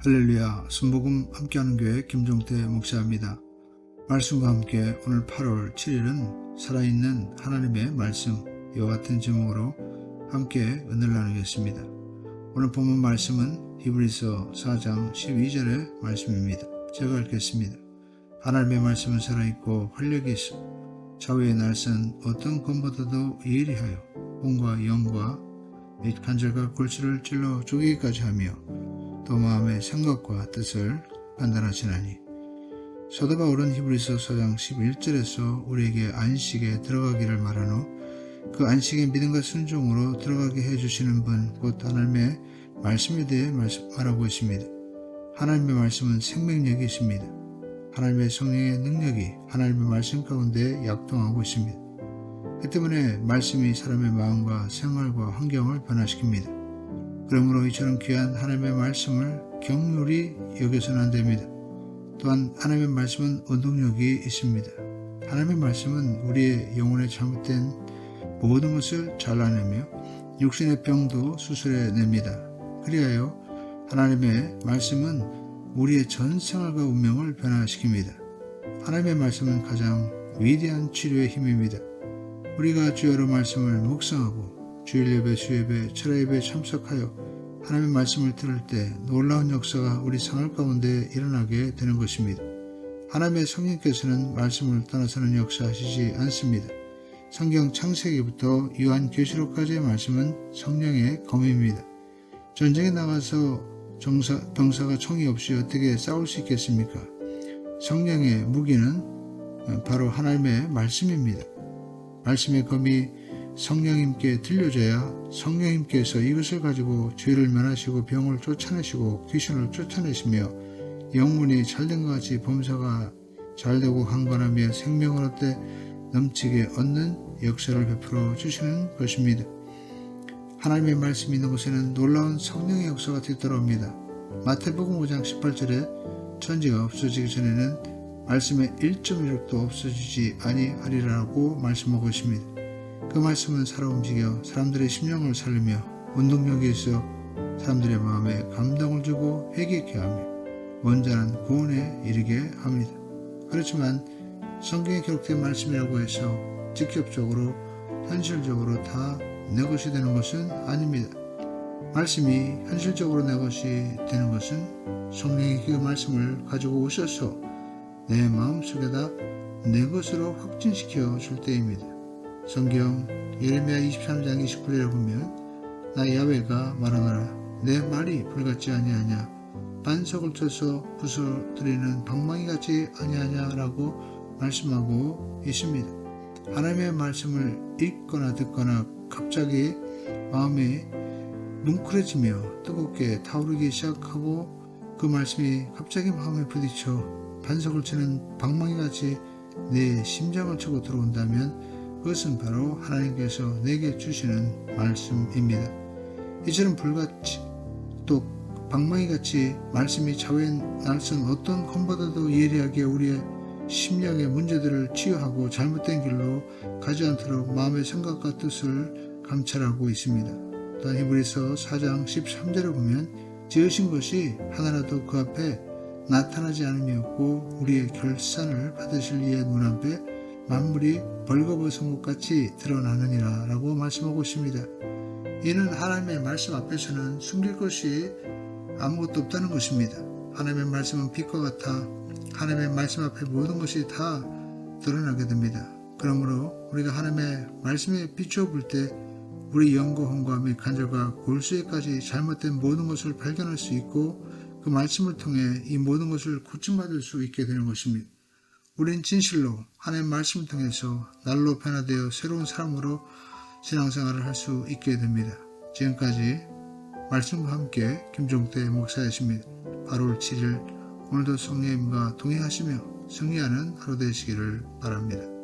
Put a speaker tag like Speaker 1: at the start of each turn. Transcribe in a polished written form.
Speaker 1: 할렐루야, 순복음 함께하는 교회 김종태 목사입니다. 말씀과 함께 오늘 8월 7일은 살아있는 하나님의 말씀, 이와 같은 제목으로 함께 은혜를 나누겠습니다. 오늘 본문 말씀은 히브리서 4장 12절의 말씀입니다. 제가 읽겠습니다. 하나님의 말씀은 살아있고 활력이 있어 좌우의 날선 어떤 검보다도 예리하여 몸과 영과 및 관절과 골수를 찔러 쪼개기까지 하며 또 마음의 생각과 뜻을 판단하시나니. 사도 바울은 히브리서 4장 11절에서 우리에게 안식에 들어가기를 말한 후 그 안식의 믿음과 순종으로 들어가게 해주시는 분, 곧 하나님의 말씀에 대해 말하고 있습니다. 하나님의 말씀은 생명력이 있습니다. 하나님의 성령의 능력이 하나님의 말씀 가운데 약동하고 있습니다. 그 때문에 말씀이 사람의 마음과 생활과 환경을 변화시킵니다. 그러므로 이처럼 귀한 하나님의 말씀을 경률히 여겨서는 안 됩니다. 또한 하나님의 말씀은 운동력이 있습니다. 하나님의 말씀은 우리의 영혼에 잘못된 모든 것을 잘라내며 육신의 병도 수술해냅니다. 그리하여 하나님의 말씀은 우리의 전 생활과 운명을 변화시킵니다. 하나님의 말씀은 가장 위대한 치료의 힘입니다. 우리가 주여로 말씀을 묵상하고 주일 예배, 수예배, 철야 예배에 참석하여 하나님의 말씀을 들을 때 놀라운 역사가 우리 생활 가운데 일어나게 되는 것입니다. 하나님의 성령께서는 말씀을 떠나서는 역사하시지 않습니다. 성경 창세기부터 요한계시록까지의 말씀은 성령의 검입니다. 전쟁에 나가서 병사가 총이 없이 어떻게 싸울 수 있겠습니까? 성령의 무기는 바로 하나님의 말씀입니다. 말씀의 검이 성령님께 들려져야 성령님께서 이것을 가지고 죄를 면하시고 병을 쫓아내시고 귀신을 쫓아내시며 영혼이 잘된 것 같이 범사가 잘되고 강건하며 생명을 얻되 넘치게 얻는 역사를 베풀어 주시는 것입니다. 하나님의 말씀이 있는 곳에는 놀라운 성령의 역사가 뒤따라옵니다. 마태복음 5장 18절에 천지가 없어지기 전에는 말씀의 1.1획도 없어지지 아니하리라고 말씀하고 있습니다. 그 말씀은 살아 움직여 사람들의 심령을 살리며 운동력이 있어 사람들의 마음에 감동을 주고 회개케 하며 원전한 구원에 이르게 합니다. 그렇지만 성경에 기록된 말씀이라고 해서 직접적으로 현실적으로 다 내 것이 되는 것은 아닙니다. 말씀이 현실적으로 내 것이 되는 것은 성령이 그 말씀을 가지고 오셔서 내 마음속에다 내 것으로 확진시켜 줄 때입니다. 성경 예레미야 23장 29절에 보면 나 야훼가 말하노라 내 말이 불같지 아니하냐 반석을 쳐서 부서뜨리는 방망이 같지 아니하냐라고 말씀하고 있습니다. 하나님의 말씀을 읽거나 듣거나 갑자기 마음이 뭉클해지며 뜨겁게 타오르기 시작하고 그 말씀이 갑자기 마음에 부딪혀 반석을 치는 방망이같이 내 심장을 치고 들어온다면 그것은 바로 하나님께서 내게 주시는 말씀입니다. 이처럼 불같이 또 방망이같이 말씀이 좌우에 날선 어떤 검보다도 예리하게 우리의 심령의 문제들을 치유하고 잘못된 길로 가지 않도록 마음의 생각과 뜻을 감찰하고 있습니다. 또한 히브리서 4장 13절에 보면 지으신 것이 하나라도 그 앞에 나타나지 않음이 없고 우리의 결산을 받으실 이의 눈앞에 만물이 벌거벗은 것 같이 드러나느니라 라고 말씀하고 있습니다. 이는 하나님의 말씀 앞에서는 숨길 것이 아무것도 없다는 것입니다. 하나님의 말씀은 빛과 같아 하나님의 말씀 앞에 모든 것이 다 드러나게 됩니다. 그러므로 우리가 하나님의 말씀에 비추어 볼 때 우리 영과 혼과 및 관절과 골수에까지 잘못된 모든 것을 발견할 수 있고 그 말씀을 통해 이 모든 것을 고침받을 수 있게 되는 것입니다. 우린 진실로 하나님의 말씀을 통해서 날로 변화되어 새로운 사람으로 신앙생활을 할 수 있게 됩니다. 지금까지 말씀과 함께 김종태 목사였습니다. 8월 7일 오늘도 성령님과 동행하시며 승리하는 하루 되시기를 바랍니다.